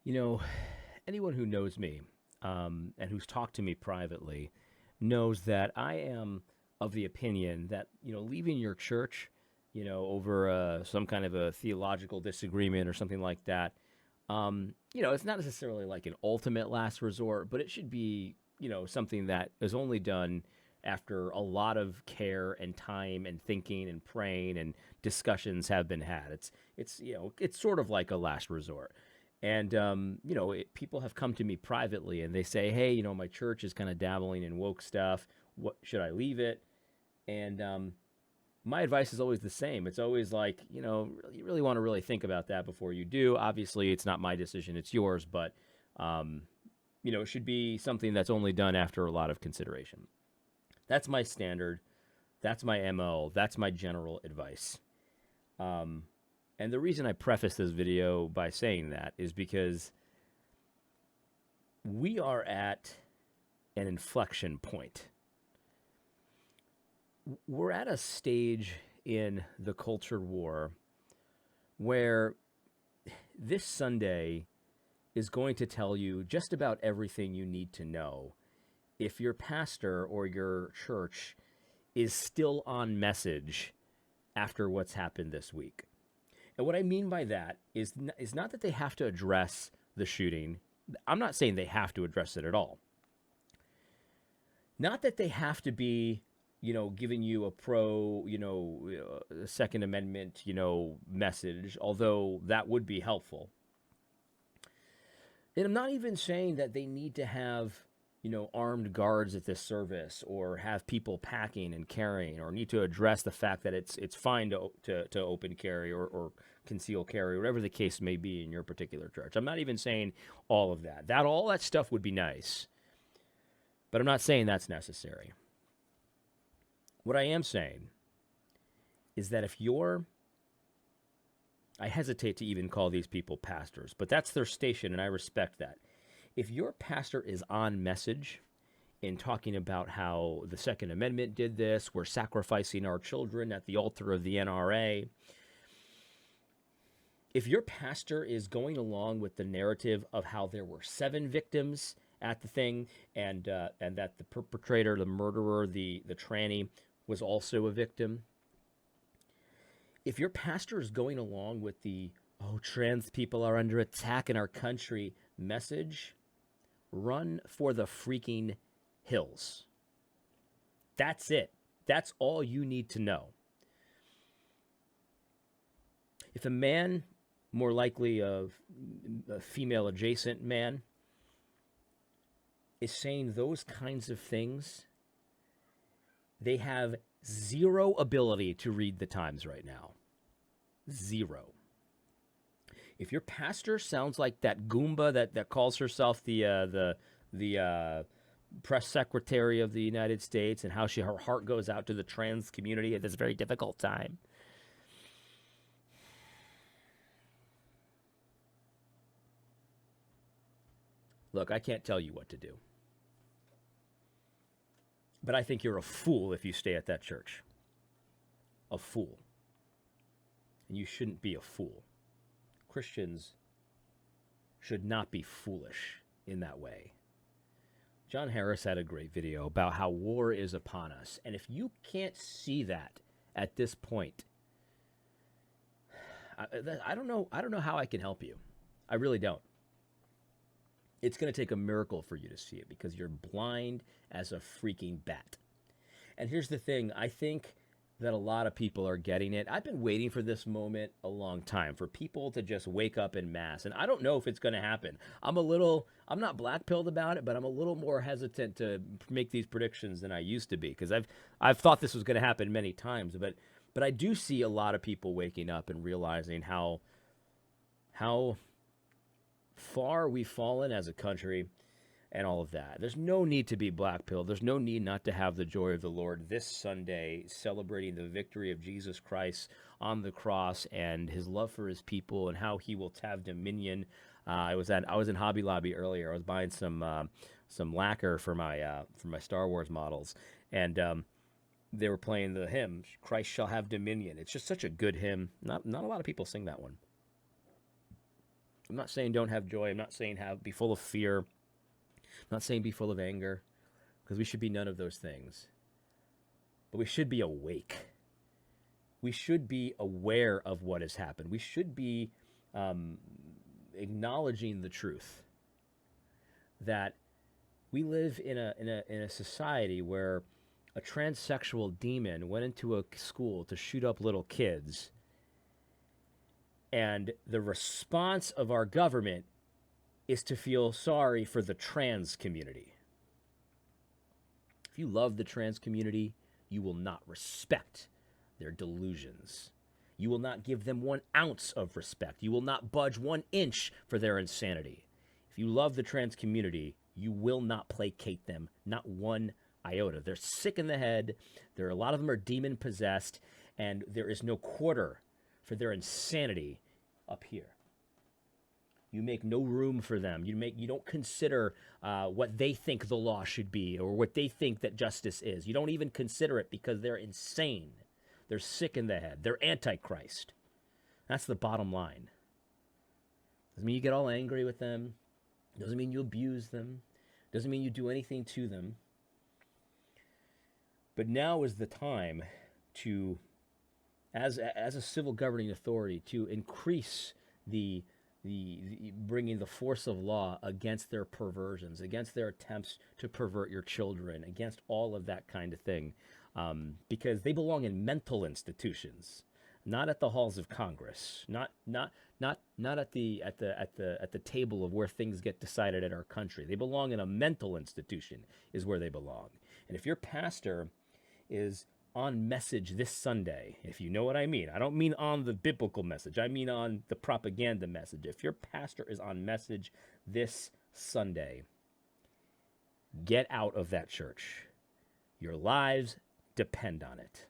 You know, anyone who knows me and who's talked to me privately knows that I am of the opinion that, leaving your church, over some kind of a theological disagreement or something like that, it's not necessarily like an ultimate last resort, but it should be, something that is only done after a lot of care and time and thinking and praying and discussions have been had. It's sort of like a last resort. And people have come to me privately and they say, "Hey, my church is kind of dabbling in woke stuff. What should I leave it?" And my advice is always the same. It's always like, you really want to really think about that before you do. Obviously, it's not my decision; it's yours. But um, it should be something that's only done after a lot of consideration. That's my standard. That's my MO. That's my general advice. Um, and the reason I preface this video by saying that is because we are at an inflection point. We're at a stage in the culture war where this Sunday is going to tell you just about everything you need to know if your pastor or your church is still on message after what's happened this week. And what I mean by that is not that they have to address the shooting. I'm not saying they have to address it at all. Not that they have to be, giving you a pro, Second Amendment, message, although that would be helpful. And I'm not even saying that they need to have, armed guards at this service or have people packing and carrying or need to address the fact that it's fine to open carry or conceal carry, whatever the case may be in your particular church. I'm not even saying all of that. All that stuff would be nice, but I'm not saying that's necessary. What I am saying is that I hesitate to even call these people pastors, but that's their station, and I respect that. If your pastor is on message in talking about how the Second Amendment did this, we're sacrificing our children at the altar of the NRA, if your pastor is going along with the narrative of how there were 7 victims at the thing and that the perpetrator, the murderer, the tranny was also a victim, if your pastor is going along with the trans people are under attack in our country message, run for the freaking hills. That's it. That's all you need to know. If a man, more likely a female adjacent man, is saying those kinds of things, they have zero ability to read the times right now. Zero. If your pastor sounds like that Goomba that calls herself the press secretary of the United States and how her heart goes out to the trans community at this very difficult time, look, I can't tell you what to do, but I think you're a fool if you stay at that church. A fool. And you shouldn't be a fool. Christians should not be foolish in that way. John Harris had a great video about how war is upon us. And if you can't see that at this point, I don't know how I can help you. I really don't. It's going to take a miracle for you to see it because you're blind as a freaking bat. And here's the thing, I think that a lot of people are getting it. I've been waiting for this moment a long time for people to just wake up in mass. And I don't know if it's going to happen. I'm not black-pilled about it, but I'm a little more hesitant to make these predictions than I used to be because I've thought this was going to happen many times. But I do see a lot of people waking up and realizing how far we've fallen as a country and all of that. There's no need to be black-pilled. There's no need not to have the joy of the Lord this Sunday, celebrating the victory of Jesus Christ on the cross and his love for his people and how he will have dominion. I was in Hobby Lobby earlier. I was buying some lacquer for my Star Wars models, and they were playing the hymn "Christ shall have dominion." It's just such a good hymn. Not a lot of people sing that one. I'm not saying don't have joy. I'm not saying be full of fear. I'm not saying be full of anger, because we should be none of those things. But we should be awake. We should be aware of what has happened. We should be acknowledging the truth that we live in a society where a transsexual demon went into a school to shoot up little kids, and the response of our government is to feel sorry for the trans community. If you love the trans community, you will not respect their delusions. You will not give them 1 ounce of respect. You will not budge 1 inch for their insanity. If you love the trans community, you will not placate them, not 1 iota. They're sick in the head. A lot of them are demon possessed, and there is no quarter for their insanity up here. You make no room for them. You don't consider what they think the law should be or what they think that justice is. You don't even consider it because they're insane. They're sick in the head. They're antichrist. That's the bottom line. Doesn't mean you get all angry with them. Doesn't mean you abuse them. Doesn't mean you do anything to them. But now is the time to, as a civil governing authority, to increase the bringing the force of law against their perversions, against their attempts to pervert your children, against all of that kind of thing, because they belong in mental institutions, not at the halls of Congress, not at the table of where things get decided in our country. They belong in a mental institution, is where they belong. And if your pastor is on message this Sunday, if you know what I mean. I don't mean on the biblical message. I mean on the propaganda message. If your pastor is on message this Sunday, get out of that church. Your lives depend on it.